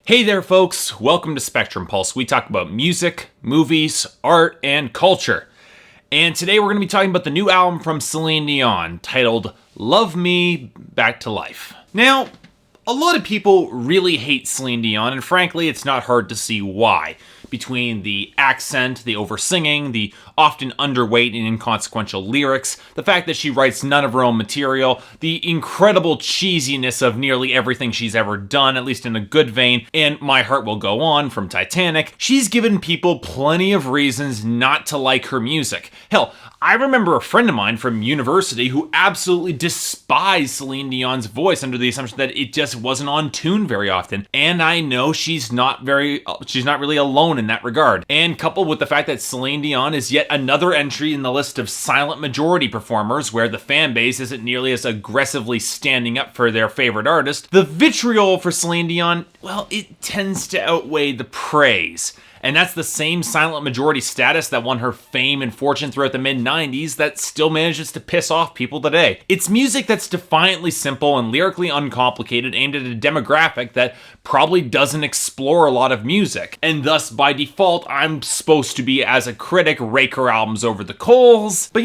Hey there, folks. Welcome to Spectrum Pulse. We talk about music, movies, art, and culture. And today we're going to be talking about the new album from Celine Dion titled Love Me Back to Life. Now, a lot of people really hate Celine Dion, and frankly, it's not hard to see why. Between the accent, the over-singing, the often underweight and inconsequential lyrics, the fact that she writes none of her own material, the incredible cheesiness of nearly everything she's ever done, at least in a good vein, and My Heart Will Go On from Titanic, she's given people plenty of reasons not to like her music. Hell, I remember a friend of mine from university who absolutely despised Celine Dion's voice under the assumption that it just wasn't on tune very often. And I know she's not really alone in that regard. And coupled with the fact that Celine Dion is yet another entry in the list of silent majority performers where the fan base isn't nearly as aggressively standing up for their favorite artist, the vitriol for Celine Dion, well, it tends to outweigh the praise. And that's the same silent majority status that won her fame and fortune throughout the mid-90s that still manages to piss off people today. It's music that's defiantly simple and lyrically uncomplicated, aimed at a demographic that probably doesn't explore a lot of music. And thus, by default, I'm supposed to be, as a critic, rake her albums over the coals. But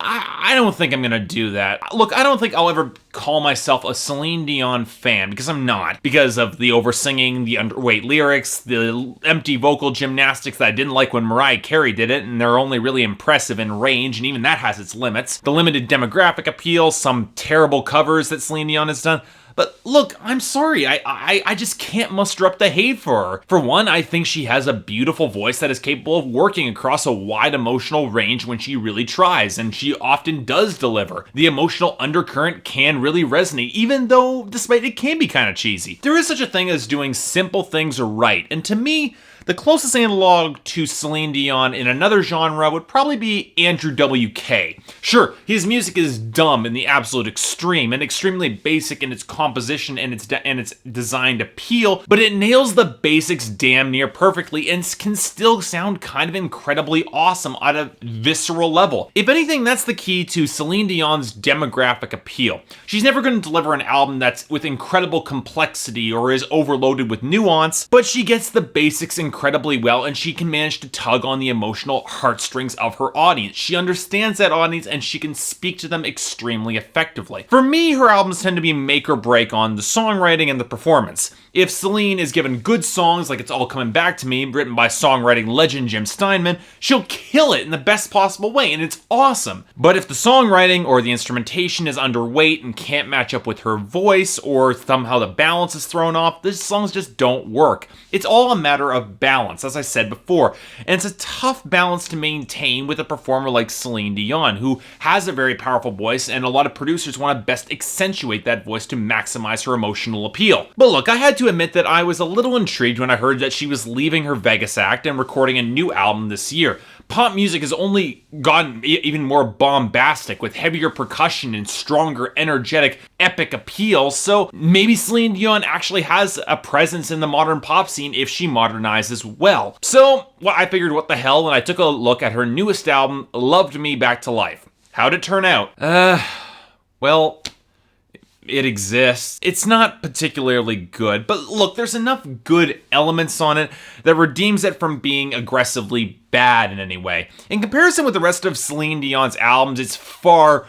I don't think I'm gonna do that. Look, I don't think I'll ever call myself a Celine Dion fan, because I'm not. Because of the over-singing, the underweight lyrics, the empty vocal gymnastics that I didn't like when Mariah Carey did it, and they're only really impressive in range, and even that has its limits. The limited demographic appeal, some terrible covers that Celine Dion has done. But look, I'm sorry, I just can't muster up the hate for her. For one, I think she has a beautiful voice that is capable of working across a wide emotional range when she really tries, and she often does deliver. The emotional undercurrent can really resonate, even though, despite it can be kind of cheesy. There is such a thing as doing simple things right, and to me, the closest analog to Celine Dion in another genre would probably be Andrew WK. Sure, his music is dumb in the absolute extreme and extremely basic in its composition and its designed appeal, but it nails the basics damn near perfectly and can still sound kind of incredibly awesome at a visceral level. If anything, that's the key to Celine Dion's demographic appeal. She's never going to deliver an album that's with incredible complexity or is overloaded with nuance, but she gets the basics incredibly well, and she can manage to tug on the emotional heartstrings of her audience. She understands that audience, and she can speak to them extremely effectively. For me, her albums tend to be make or break on the songwriting and the performance. If Celine is given good songs like It's All Coming Back to Me, written by songwriting legend Jim Steinman, she'll kill it in the best possible way, and it's awesome. But if the songwriting or the instrumentation is underweight and can't match up with her voice, or somehow the balance is thrown off, the songs just don't work. It's all a matter of balance, as I said before, and it's a tough balance to maintain with a performer like Celine Dion, who has a very powerful voice, and a lot of producers want to best accentuate that voice to maximize her emotional appeal. But look, I had to admit that I was a little intrigued when I heard that she was leaving her Vegas act and recording a new album this year. Pop music has only gotten even more bombastic with heavier percussion and stronger, energetic, epic appeal, so maybe Celine Dion actually has a presence in the modern pop scene if she modernizes well. So, I figured what the hell, and I took a look at her newest album, Loved Me Back to Life. How'd it turn out? Well, it exists. It's not particularly good, but look, there's enough good elements on it that redeems it from being aggressively bad in any way. In comparison with the rest of Celine Dion's albums, it's far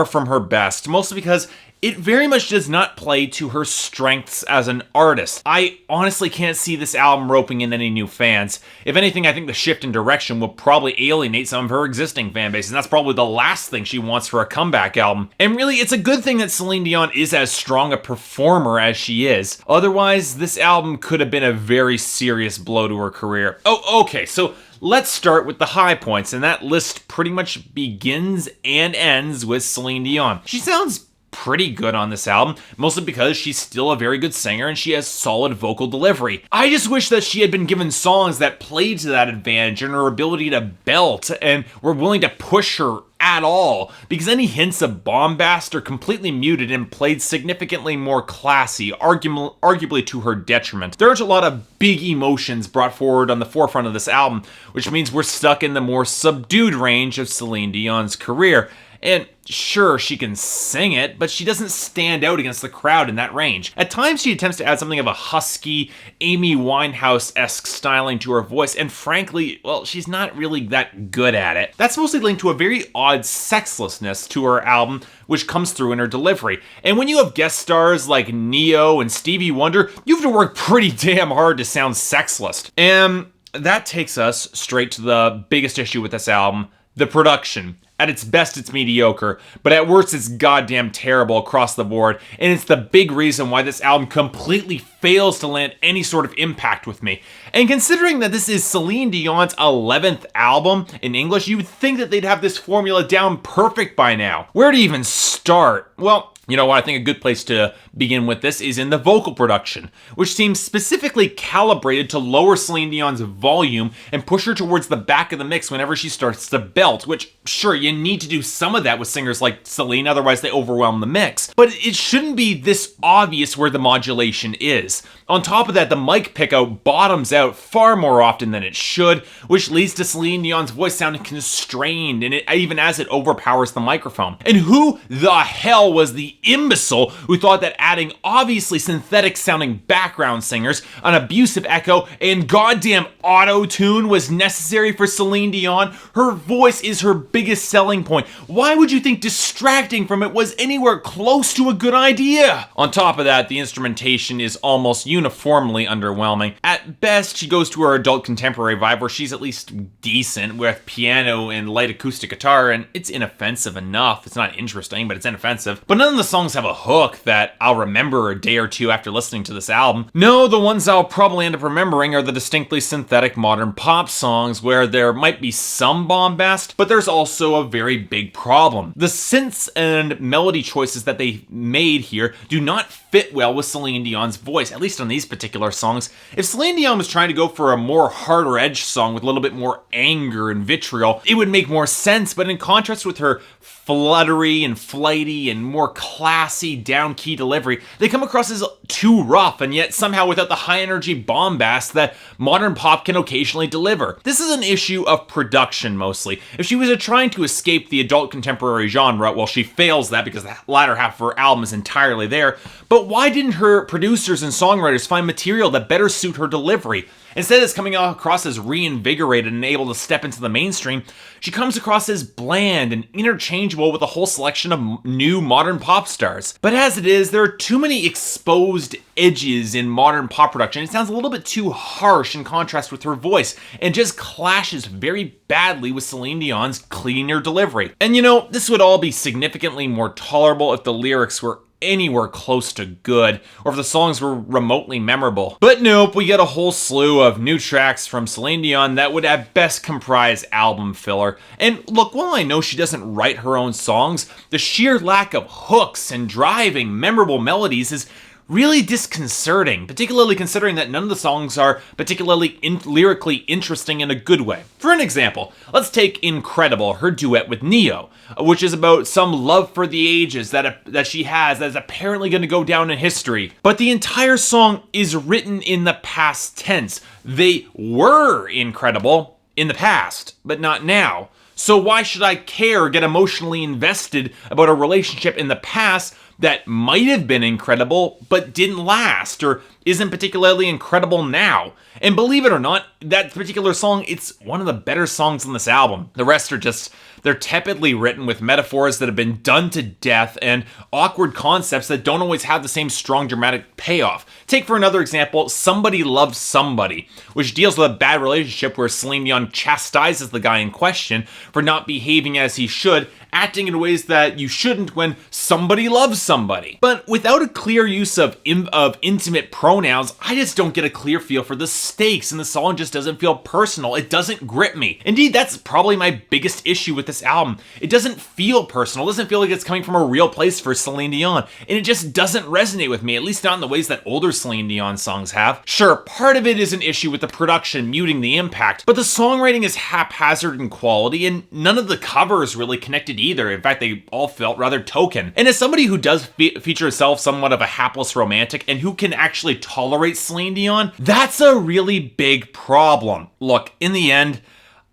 from her best, mostly because it very much does not play to her strengths as an artist. I honestly can't see this album roping in any new fans. If anything, I think the shift in direction will probably alienate some of her existing fan base, and that's probably the last thing she wants for a comeback album. And really, it's a good thing that Celine Dion is as strong a performer as she is. Otherwise, this album could have been a very serious blow to her career. Oh, okay, so let's start with the high points, and that list pretty much begins and ends with Celine Dion. She sounds pretty good on this album, mostly because she's still a very good singer and she has solid vocal delivery. I just wish that she had been given songs that played to that advantage and her ability to belt and were willing to push her at all, because any hints of bombast are completely muted and played significantly more classy, arguably to her detriment. There aren't a lot of big emotions brought forward on the forefront of this album, which means we're stuck in the more subdued range of Celine Dion's career. And sure, she can sing it, but she doesn't stand out against the crowd in that range. At times, she attempts to add something of a husky, Amy Winehouse-esque styling to her voice, and frankly, well, she's not really that good at it. That's mostly linked to a very odd sexlessness to her album, which comes through in her delivery. And when you have guest stars like Neo and Stevie Wonder, you have to work pretty damn hard to sound sexless. And that takes us straight to the biggest issue with this album, the production. At its best, it's mediocre, but at worst, it's goddamn terrible across the board, and it's the big reason why this album completely fails to land any sort of impact with me. And considering that this is Celine Dion's 11th album in English, you would think that they'd have this formula down perfect by now. Where to even start? Well, you know what, I think a good place to begin with this is in the vocal production, which seems specifically calibrated to lower Celine Dion's volume and push her towards the back of the mix whenever she starts to belt, which, sure, you need to do some of that with singers like Celine, otherwise they overwhelm the mix. But it shouldn't be this obvious where the modulation is. On top of that, the mic pickout bottoms out far more often than it should, which leads to Celine Dion's voice sounding constrained, and even as it overpowers the microphone. And who the hell was the imbecile who thought that adding obviously synthetic sounding background singers, an abusive echo, and goddamn auto-tune was necessary for Celine Dion? Her voice is her biggest selling point. Why would you think distracting from it was anywhere close to a good idea? On top of that, the instrumentation is almost uniformly underwhelming. At best, she goes to her adult contemporary vibe where she's at least decent with piano and light acoustic guitar, and it's inoffensive enough. It's not interesting, but it's inoffensive. But none of the songs have a hook that I'll remember a day or two after listening to this album. No, the ones I'll probably end up remembering are the distinctly synthetic modern pop songs where there might be some bombast, but there's also a very big problem. The synths and melody choices that they made here do not fit well with Celine Dion's voice, at least on these particular songs. If Celine Dion was trying to go for a more harder edge song with a little bit more anger and vitriol, it would make more sense, but in contrast with her fluttery and flighty and more classy down-key delivery, they come across as too rough and yet somehow without the high-energy bombast that modern pop can occasionally deliver. This is an issue of production mostly. If she was trying to escape the adult contemporary genre, well, she fails that because the latter half of her album is entirely there, but why didn't her producers and songwriters find material that better suit her delivery? Instead of coming across as reinvigorated and able to step into the mainstream, she comes across as bland and interchangeable with a whole selection of new modern pop stars. But as it is, there are too many exposed edges in modern pop production. It sounds a little bit too harsh in contrast with her voice, and just clashes very badly with Celine Dion's cleaner delivery. And you know, this would all be significantly more tolerable if the lyrics were anywhere close to good, or if the songs were remotely memorable. But nope, we get a whole slew of new tracks from Celine Dion that would at best comprise album filler. And look, while I know she doesn't write her own songs, the sheer lack of hooks and driving, memorable melodies is really disconcerting, particularly considering that none of the songs are particularly lyrically interesting in a good way. For an example, let's take Incredible, her duet with Neo, which is about some love for the ages that she has that is apparently going to go down in history. But the entire song is written in the past tense. They were incredible in the past, but not now. So why should I care or get emotionally invested about a relationship in the past that might have been incredible but didn't last or isn't particularly incredible now? And believe it or not, that particular song, it's one of the better songs on this album. The rest are just, they're tepidly written with metaphors that have been done to death and awkward concepts that don't always have the same strong dramatic payoff. Take for another example, Somebody Loves Somebody, which deals with a bad relationship where Celine Dion chastises the guy in question for not behaving as he should, acting in ways that you shouldn't when somebody loves somebody. But without a clear use of intimate pronouns, I just don't get a clear feel for the stakes, and the song just doesn't feel personal. It doesn't grip me. Indeed, that's probably my biggest issue with this album. It doesn't feel personal. It doesn't feel like it's coming from a real place for Celine Dion, and it just doesn't resonate with me, at least not in the ways that older Celine Dion songs have. Sure, part of it is an issue with the production muting the impact, but the songwriting is haphazard in quality, and none of the covers really connected either. In fact, they all felt rather token. And as somebody who does feature herself somewhat of a hapless romantic and who can actually tolerate Celine Dion, that's a really big problem. Look, in the end,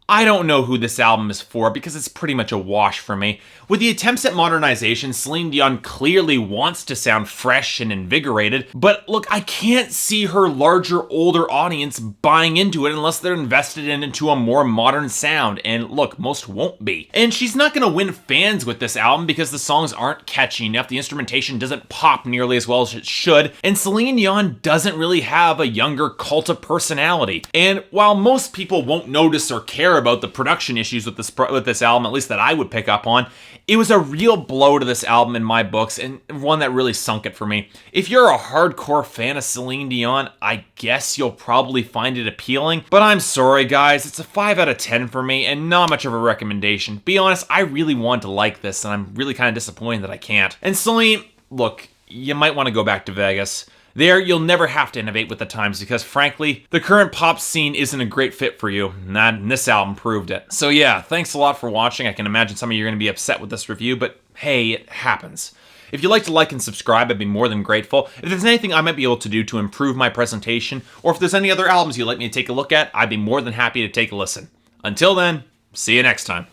I don't know who this album is for because it's pretty much a wash for me. With the attempts at modernization, Celine Dion clearly wants to sound fresh and invigorated, but look, I can't see her larger, older audience buying into it unless they're invested into a more modern sound, and look, most won't be. And she's not going to win fans with this album because the songs aren't catchy enough, the instrumentation doesn't pop nearly as well as it should, and Celine Dion doesn't really have a younger cult of personality. And while most people won't notice or care about the production issues with this album, at least that I would pick up on, it was a real blow to this album in my books, and one that really sunk it for me. If you're a hardcore fan of Celine Dion, I guess you'll probably find it appealing, but I'm sorry guys, it's a 5 out of 10 for me, and not much of a recommendation. Be honest, I really want to like this, and I'm really kind of disappointed that I can't. And Celine, look, you might want to go back to Vegas. There, you'll never have to innovate with the times because, frankly, the current pop scene isn't a great fit for you, and this album proved it. So yeah, thanks a lot for watching. I can imagine some of you are going to be upset with this review, but hey, it happens. If you'd like to like and subscribe, I'd be more than grateful. If there's anything I might be able to do to improve my presentation, or if there's any other albums you'd like me to take a look at, I'd be more than happy to take a listen. Until then, see you next time.